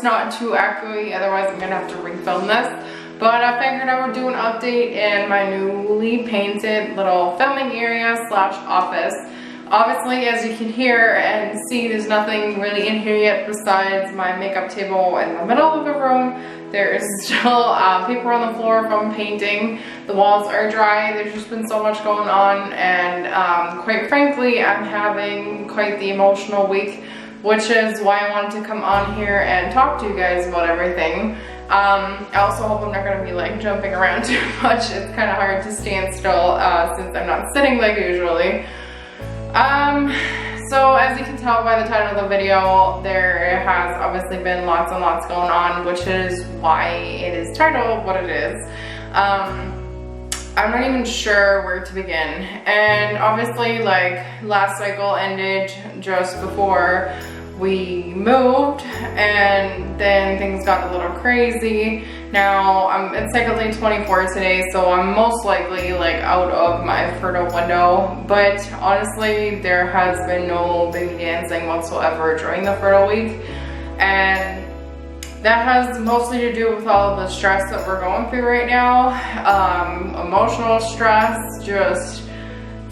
not too echoey, otherwise I'm gonna have to refilm this. But I figured I would do an update in my newly painted little filming area slash office. Obviously, as you can hear and see, there's nothing really in here yet besides my makeup table in the middle of the room. There is still paper on the floor from painting. The walls are dry. There's just been so much going on, and quite frankly, I'm having quite the emotional week, which is why I wanted to come on here and talk to you guys about everything. I also hope I'm not going to be like jumping around too much. It's kind of hard to stand still since I'm not sitting like usually. So as you can tell by the title of the video, there has obviously been lots and lots going on, which is why it is titled what it is. I'm not even sure where to begin. And obviously, like, last cycle ended just before we moved, and then things got a little crazy. Now I'm in cycle day 24 today, so I'm most likely like out of my fertile window, but honestly there has been no baby dancing whatsoever during the fertile week, and that has mostly to do with all of the stress that we're going through right now. Emotional stress, just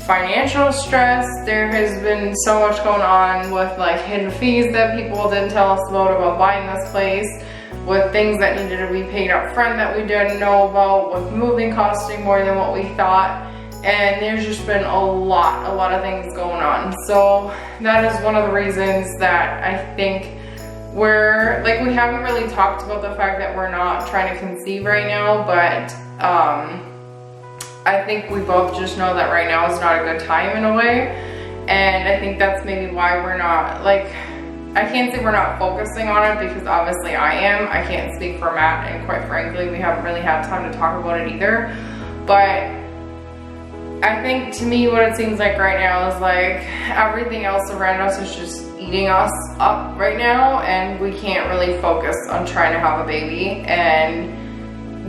financial stress. There has been so much going on with like hidden fees that people didn't tell us about buying this place, with things that needed to be paid up front that we didn't know about, with moving costing more than what we thought, and there's just been a lot of things going on. So that is one of the reasons that I think we're like, we haven't really talked about the fact that we're not trying to conceive right now, but I think we both just know that right now is not a good time in a way, and I think that's maybe why we're not, like, I can't say we're not focusing on it, because obviously I am. I can't speak for Matt, and quite frankly we haven't really had time to talk about it either. But I think to me what it seems like right now is like everything else around us is just eating us up right now, and we can't really focus on trying to have a baby, and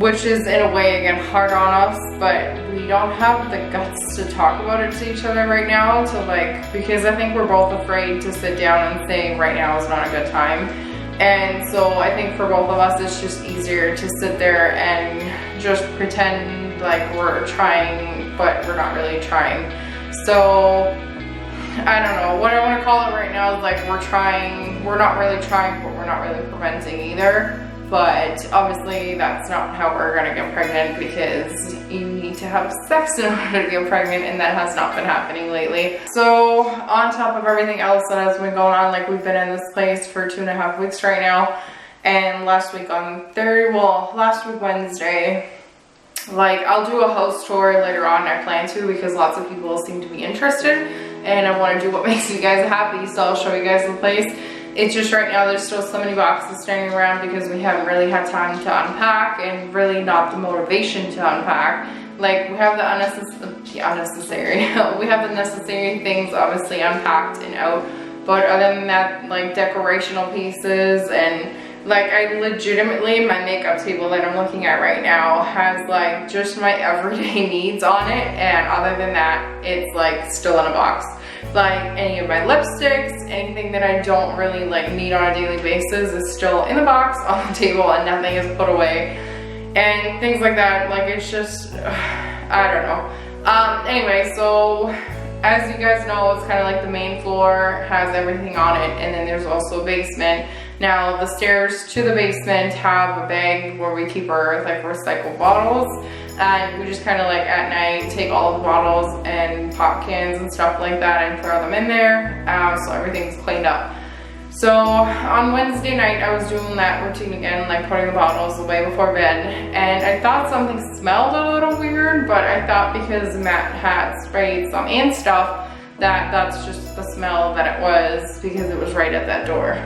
which is in a way again hard on us, but we don't have the guts to talk about it to each other right now, to like, because I think we're both afraid to sit down and say right now is not a good time. And so I think for both of us it's just easier to sit there and just pretend like we're trying, but we're not really trying. So I don't know what I want to call it right now. Is like we're trying, we're not really trying, but we're not really preventing either. But obviously that's not how we're gonna get pregnant, because you need to have sex in order to get pregnant, and that has not been happening lately. So on top of everything else that has been going on, like we've been in this place for 2.5 weeks right now, and last week Wednesday, like I'll do a house tour later on, I plan to, because lots of people seem to be interested, and I want to do what makes you guys happy, so I'll show you guys the place. It's just right now there's still so many boxes standing around because we haven't really had time to unpack, and really not the motivation to unpack. Like we have the unnecessary we have the necessary things obviously unpacked and out, but other than that, like decorational pieces, and like I legitimately, my makeup table that I'm looking at right now has like just my everyday needs on it, and other than that it's like still in a box. Like any of my lipsticks, anything that I don't really like need on a daily basis is still in the box on the table, and nothing is put away, and things like that. Like it's just I don't know. Anyway, so as you guys know, it's kind of like the main floor has everything on it, and then there's also a basement. Now the stairs to the basement have a bag where we keep our like recycled bottles, and we just kind of like at night take all the bottles and pop cans and stuff like that and throw them in there, so everything's cleaned up. So on Wednesday night I was doing that routine again, like putting the bottles away before bed, and I thought something smelled a little weird, but I thought because Matt had sprayed some ant stuff that's just the smell that it was, because it was right at that door.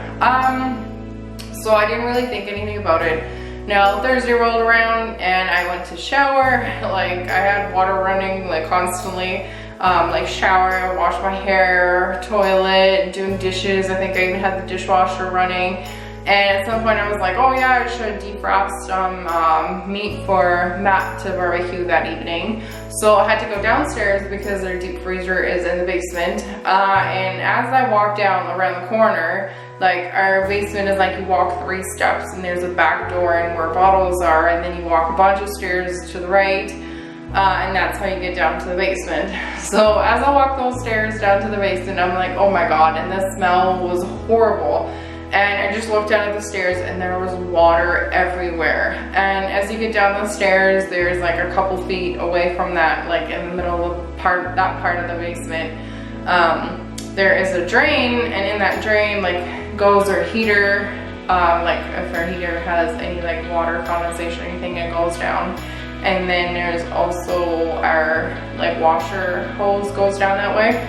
So I didn't really think anything about it. Now Thursday rolled around and I went to shower. Like I had water running like constantly, like shower, wash my hair, toilet, doing dishes. I think I even had the dishwasher running, And at some point I was like, oh yeah, I should defrost some meat for Matt to barbecue that evening. So I had to go downstairs because their deep freezer is in the basement. And as I walked down around the corner, like our basement is like you walk 3 steps and there's a back door and where bottles are, and then you walk a bunch of stairs to the right, and that's how you get down to the basement. So as I walked those stairs down to the basement, I'm like, oh my god, and the smell was horrible. And I just looked down at the stairs and there was water everywhere. And as you get down the stairs, there's like a couple feet away from that, like in the middle of that part of the basement, there is a drain, and in that drain like goes our heater. Like if our heater has any like water condensation or anything, it goes down. And then there's also our like washer hose goes down that way.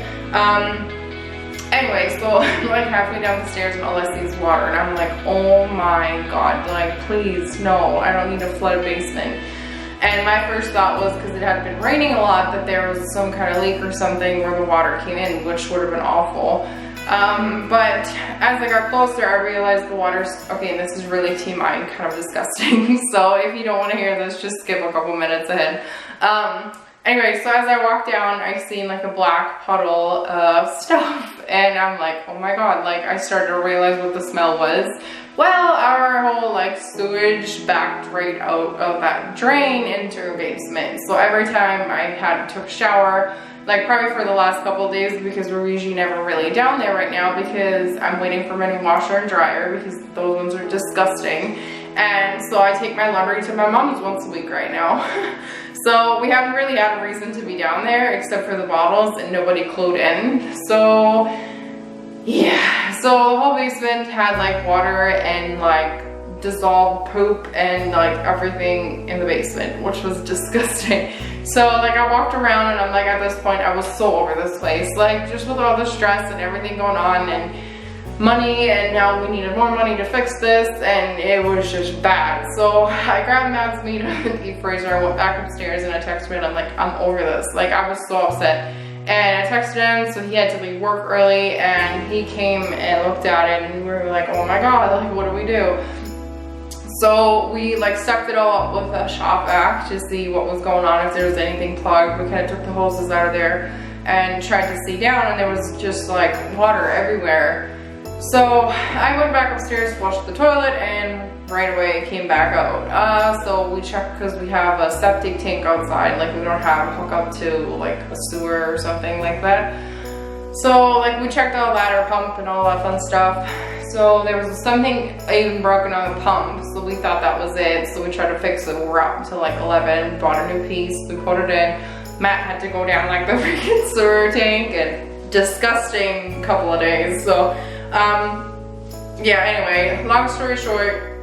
Anyway, so I'm like halfway down the stairs and all I see is water, and I'm like, oh my god, like please, no, I don't need to flood a basement. And my first thought was, because it had been raining a lot, that there was some kind of leak or something where the water came in, which would have been awful. But as I got closer, I realized the water's, okay, and this is really TMI, kind of disgusting. So if you don't want to hear this, just skip a couple minutes ahead. Anyway, so as I walked down, I seen like a black puddle of stuff, and I'm like, oh my god, like I started to realize what the smell was. Well, our whole like sewage backed right out of that drain into a basement. So every time I took a shower, like probably for the last couple of days, because we're usually never really down there right now because I'm waiting for my new washer and dryer because those ones are disgusting. And so I take my laundry to my mom's once a week right now. So we haven't really had a reason to be down there except for the bottles, and nobody clued in. So yeah, so the whole basement had like water and like dissolved poop and like everything in the basement, which was disgusting. So like I walked around and I'm like, at this point I was so over this place, like just with all the stress and everything going on and money, and now we needed more money to fix this, and it was just bad. So I grabbed Matt's meat out of the deep freezer, I went back upstairs and I texted him and I'm like, I'm over this. Like I was so upset. And I texted him, so he had to leave work early, and he came and looked at it and we were like, oh my god, like what do we do? So we like stepped it all up with a shop vac to see what was going on, if there was anything plugged. We kind of took the hoses out of there and tried to see down, and there was just like water everywhere. So I went back upstairs, flushed the toilet, and right away it came back out. So we checked, because we have a septic tank outside, like we don't have a hookup to like a sewer or something like that. So like we checked out a ladder pump and all that fun stuff. So there was something even broken on the pump, so we thought that was it. So we tried to fix it. We're up to like 11, bought a new piece, we put it in. Matt had to go down like the freaking sewer tank, and disgusting couple of days. So yeah, anyway, long story short,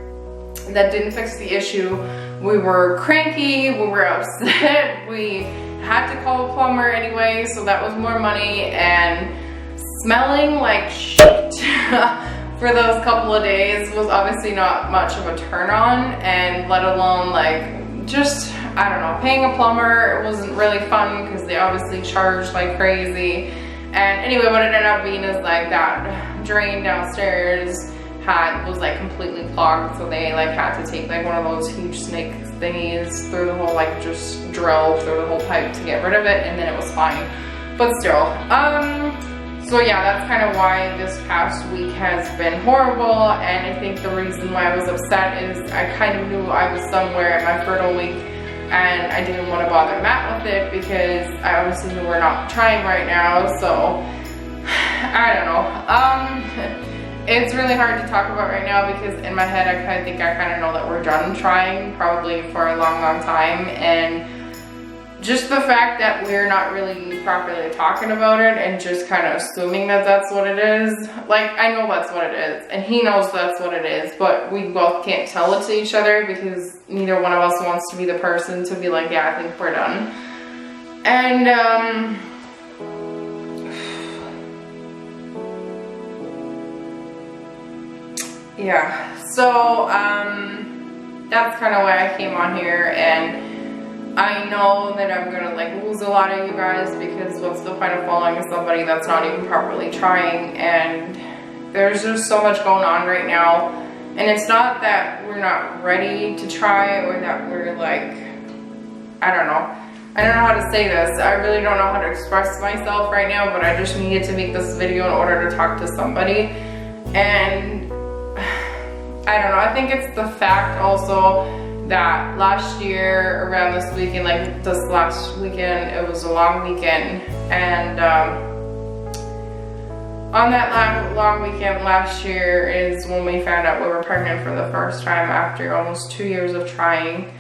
that didn't fix the issue. We were cranky, we were upset, we had to call a plumber anyway, so that was more money, and smelling like shit for those couple of days was obviously not much of a turn on, and let alone like just, I don't know, paying a plumber. It wasn't really fun because they obviously charged like crazy. And anyway, what it ended up being is like that drain downstairs was like completely clogged, so they like had to take like one of those huge snake thingies through the whole, like just drill through the whole pipe to get rid of it, and then it was fine. But still, so yeah, that's kind of why this past week has been horrible. And I think the reason why I was upset is I kind of knew I was somewhere at my fertile week, and I didn't want to bother Matt with it because I obviously knew we're not trying right now. So I don't know. It's really hard to talk about right now because in my head I think I kind of know that we're done trying, probably for a long time. And just the fact that we're not really properly talking about it and just kind of assuming that that's what it is. Like, I know that's what it is, and he knows that's what it is, but we both can't tell it to each other because neither one of us wants to be the person to be like, yeah, I think we're done. And, yeah, so, that's kind of why I came on here. And I know that I'm gonna like lose a lot of you guys because what's the point of following somebody that's not even properly trying? And there's just so much going on right now, And it's not that we're not ready to try or that we're like, I don't know how to say this. I really don't know how to express myself right now, but I just needed to make this video in order to talk to somebody. And I don't know, I think it's the fact also that last year around this weekend, like this last weekend, it was a long weekend, and on that long weekend last year is when we found out we were pregnant for the first time after almost 2 years of trying.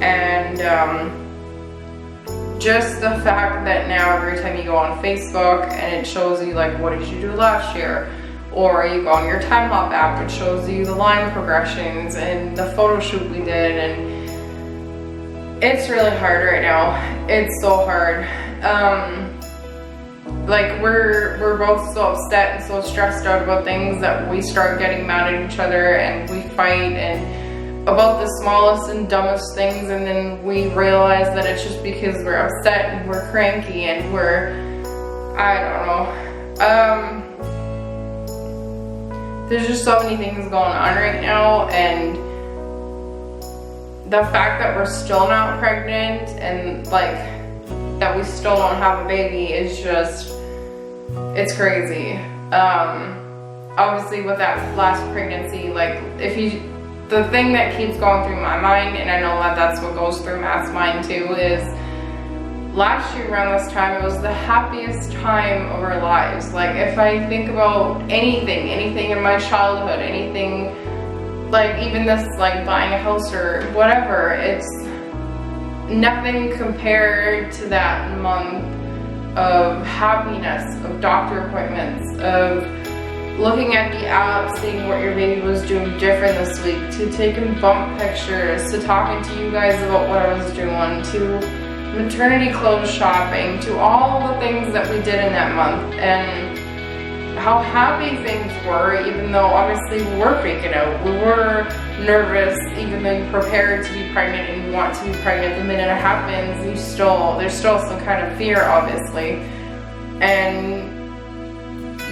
And just the fact that now every time you go on Facebook and it shows you like, what did you do last year? Or you go on your time hop app, it shows you the line progressions and the photo shoot we did, and it's really hard right now. It's so hard. Like we're both so upset and so stressed out about things that we start getting mad at each other, and we fight and about the smallest and dumbest things, and then we realize that it's just because we're upset and we're cranky and we're, I don't know. There's just so many things going on right now, and the fact that we're still not pregnant and like that we still don't have a baby is just, it's crazy. Obviously with that last pregnancy, like the thing that keeps going through my mind, and I know that that's what goes through Matt's mind too, is last year around this time, it was the happiest time of our lives. Like if I think about anything in my childhood, anything, like even this, like buying a house or whatever, it's nothing compared to that month of happiness, of doctor appointments, of looking at the app, seeing what your baby was doing different this week, to taking bump pictures, to talking to you guys about what I was doing, to maternity clothes shopping, to all the things that we did in that month, and how happy things were, even though obviously we were freaking out. We were nervous, even though you prepared to be pregnant and you want to be pregnant. The minute it happens, there's still some kind of fear, obviously. And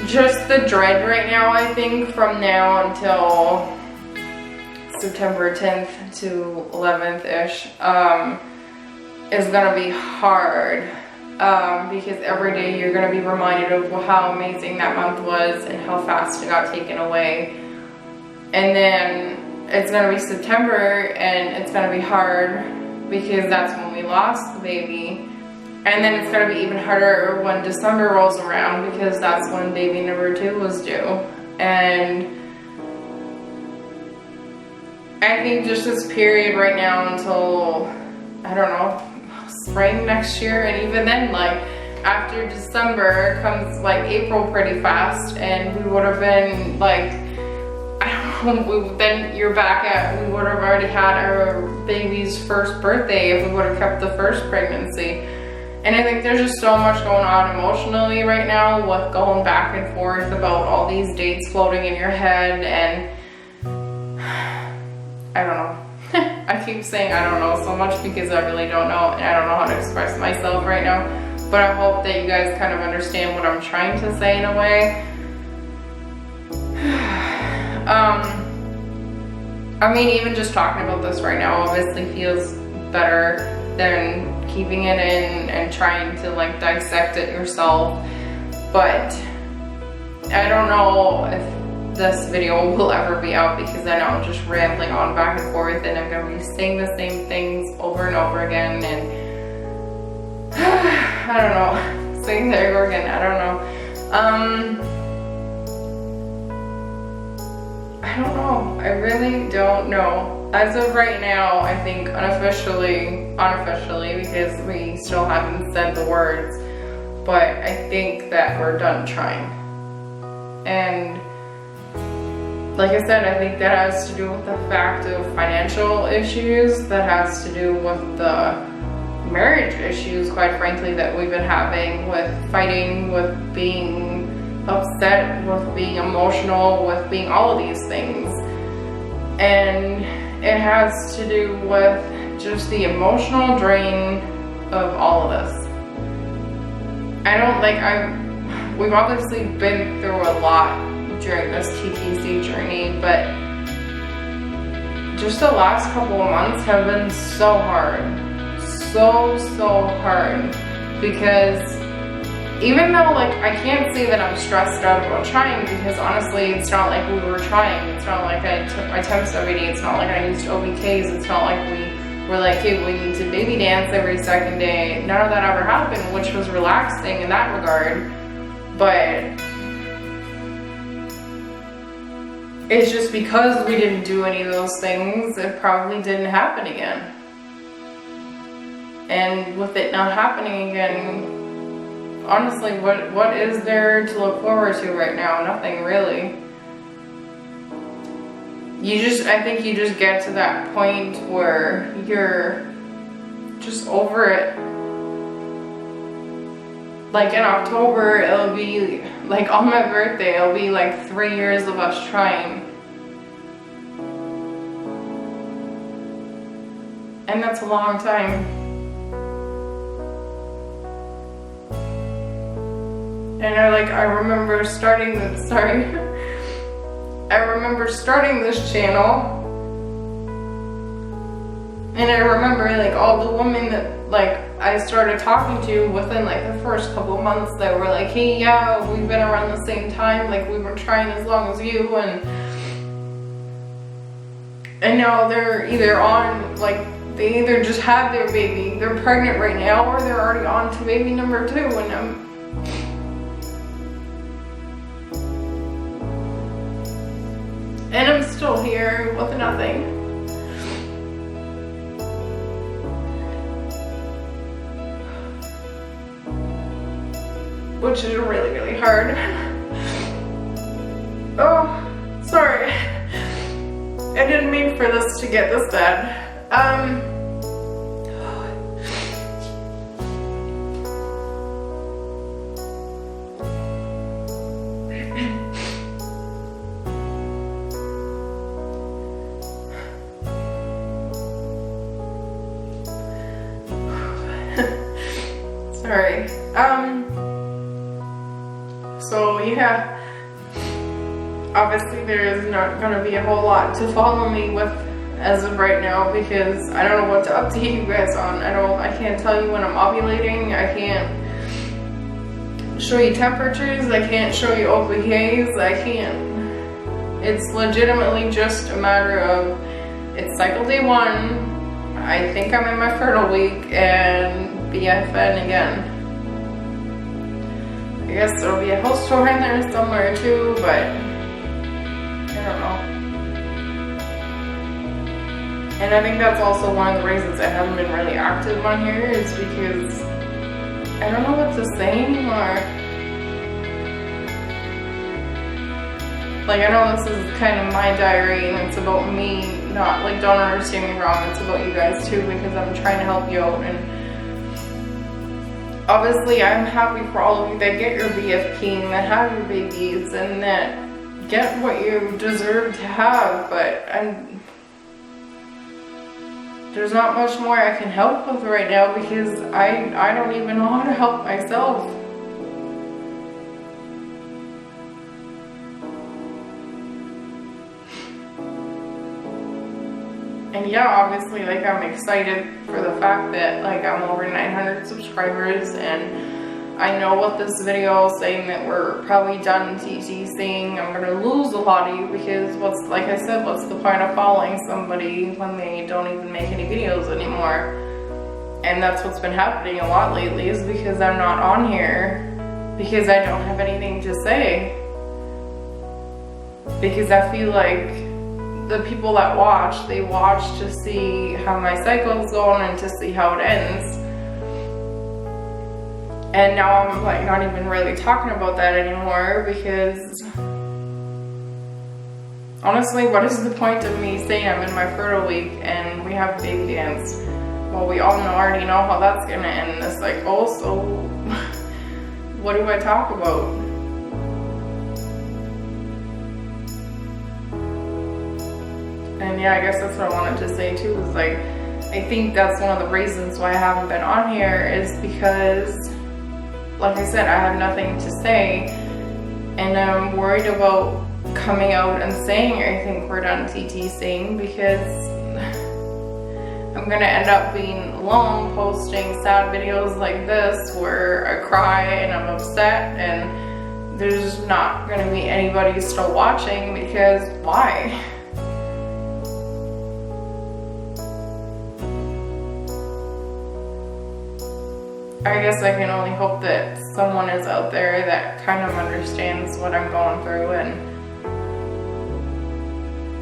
just the dread right now, I think, from now until September 10th to 11th-ish, is gonna be hard, because every day you're gonna be reminded of how amazing that month was and how fast it got taken away. And then it's gonna be September and it's gonna be hard because that's when we lost the baby. And then it's gonna be even harder when December rolls around, because that's when baby number 2 was due. And I think just this period right now until, I don't know, spring next year, and even then, like after December comes like April pretty fast, and we would have been like, I don't know, then you're back at, we would have already had our baby's first birthday if we would have kept the first pregnancy. And I think there's just so much going on emotionally right now, with going back and forth about all these dates floating in your head, and I don't know. I keep saying I don't know so much because I really don't know, and I don't know how to express myself right now. But I hope that you guys kind of understand what I'm trying to say in a way. I mean, even just talking about this right now obviously feels better than keeping it in and trying to like dissect it yourself. But I don't know if this video will ever be out, because I know I'm just rambling on back and forth, and I'm going to be saying the same things over and over again, and I don't know, saying there over again, I don't know. I don't know, I really don't know. As of right now, I think unofficially, because we still haven't said the words, but I think that we're done trying. And like I said, I think that has to do with the fact of financial issues, that has to do with the marriage issues, quite frankly, that we've been having, with fighting, with being upset, with being emotional, with being all of these things. And it has to do with just the emotional drain of all of this. We've obviously been through a lot during this TTC journey, but just the last couple of months have been so hard. So hard. Because even though, like, I can't say that I'm stressed out about trying, because honestly, it's not like we were trying. It's not like I took my temps every day. It's not like I used OBKs. It's not like we were like, hey, we need to baby dance every second day. None of that ever happened, which was relaxing in that regard. But it's just because we didn't do any of those things, it probably didn't happen again. And with it not happening again, honestly, what is there to look forward to right now? Nothing really. I think you just get to that point where you're just over it. Like in October, it'll be like on my birthday, it'll be like 3 years of us trying. And that's a long time. And I remember starting this, I remember starting this channel, and I remember like all the women that like I started talking to within like the first couple of months that were like, hey, yeah, we've been around the same time, like we were trying as long as you, and now they're either on, like they either just had their baby, they're pregnant right now, or they're already on to baby number 2, and I'm still here with nothing. Which is really, really hard. Oh, sorry. I didn't mean for this to get this bad. Sorry. So yeah, obviously there is not going to be a whole lot to follow me with as of right now, because I don't know what to update you guys on. I can't tell you when I'm ovulating. I can't show you temperatures. I can't show you OBKs. I can't. It's legitimately just a matter of, it's cycle day 1. I think I'm in my fertile week, and BFN again. I guess there'll be a host tour in there somewhere too, but I don't know. And I think that's also one of the reasons I haven't been really active on here, is because I don't know what to say anymore. Like, I know this is kind of my diary and it's about me, not like, don't understand me wrong, it's about you guys too, because I'm trying to help you out. And obviously I'm happy for all of you that get your BFP and that have your babies and that get what you deserve to have, but there's not much more I can help with right now, because I don't even know how to help myself. And yeah, obviously, like, I'm excited for the fact that, like, I'm over 900 subscribers, and I know what this video is saying, that we're probably done TTCing. I'm gonna lose a lot of you, because like I said, what's the point of following somebody when they don't even make any videos anymore? And that's what's been happening a lot lately, is because I'm not on here, because I don't have anything to say. Because I feel like the people that watch, they watch to see how my cycle's going and to see how it ends. And now I'm like not even really talking about that anymore, because honestly, what is the point of me saying I'm in my fertile week and we have baby dance? Well, we all already know how that's gonna end the cycle, so what do I talk about? And yeah, I guess that's what I wanted to say too, is like, I think that's one of the reasons why I haven't been on here, is because, like I said, I have nothing to say, and I'm worried about coming out and saying I think we're done TTCing, because I'm gonna end up being alone posting sad videos like this where I cry and I'm upset, and there's not gonna be anybody still watching because why? I guess I can only hope that someone is out there that kind of understands what I'm going through and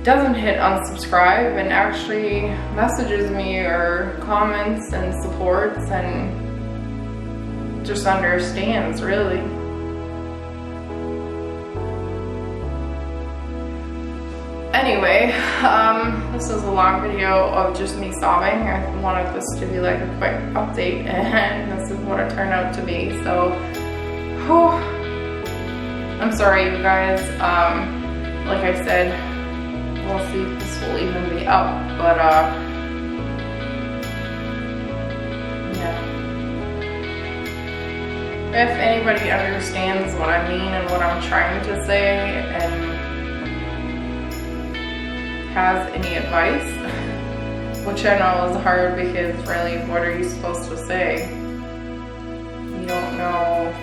doesn't hit unsubscribe and actually messages me or comments and supports and just understands, really. Anyway, this is a long video of just me sobbing. I wanted this to be like a quick update, and this is what it turned out to be. So, I'm sorry, you guys. Like I said, we'll see if this will even be up, but yeah. If anybody understands what I mean and what I'm trying to say and has any advice, which I know is hard because really, what are you supposed to say? You don't know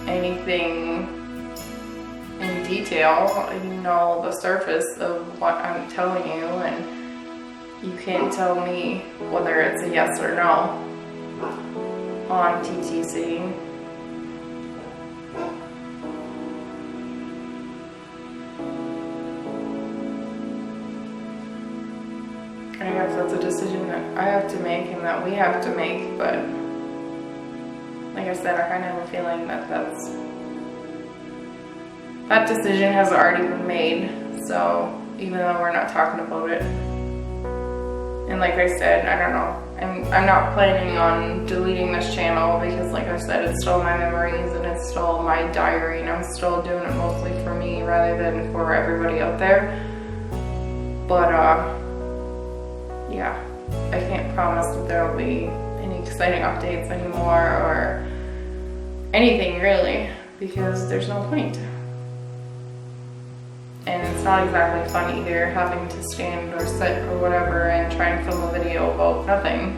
anything in detail. You know the surface of what I'm telling you, and you can't tell me whether it's a yes or no on TTCing. I guess that's a decision that I have to make and that we have to make, but like I said, I kind of have a feeling that that decision has already been made, so even though we're not talking about it. And like I said, I don't know, I'm not planning on deleting this channel because like I said, it's still my memories and it's still my diary, and I'm still doing it mostly for me rather than for everybody out there. But yeah, I can't promise that there will be any exciting updates anymore or anything really, because there's no point. And it's not exactly fun either, having to stand or sit or whatever and try and film a video about nothing.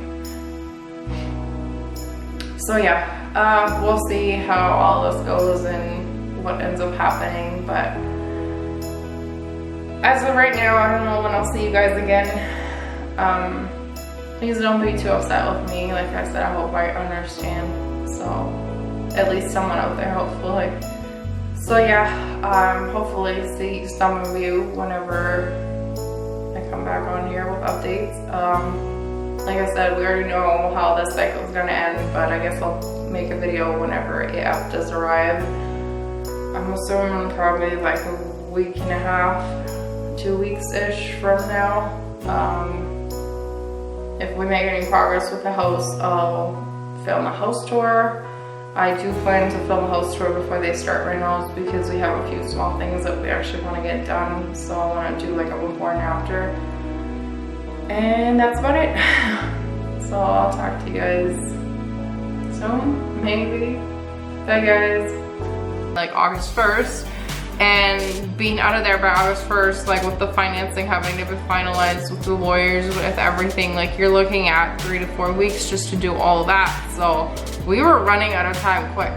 So yeah, we'll see how all this goes and what ends up happening, but as of right now, I don't know when I'll see you guys again. Please don't be too upset with me. Like I said, I hope I understand. So, at least someone out there, hopefully. So yeah, hopefully see some of you whenever I come back on here with updates. Like I said, we already know how this cycle is gonna end, but I guess I'll make a video whenever AF does arrive. I'm assuming probably like a week and a half, 2 weeks-ish from now. If we make any progress with the house, I'll film a house tour. I do plan to film a house tour before they start rentals because we have a few small things that we actually want to get done. So I want to do like a before and after. And that's about it. So I'll talk to you guys soon, maybe. Bye guys. Like August 1st. And being out of there by August 1st, like with the financing having to be finalized with the lawyers, with everything, like you're looking at 3 to 4 weeks just to do all of that. So we were running out of time quick.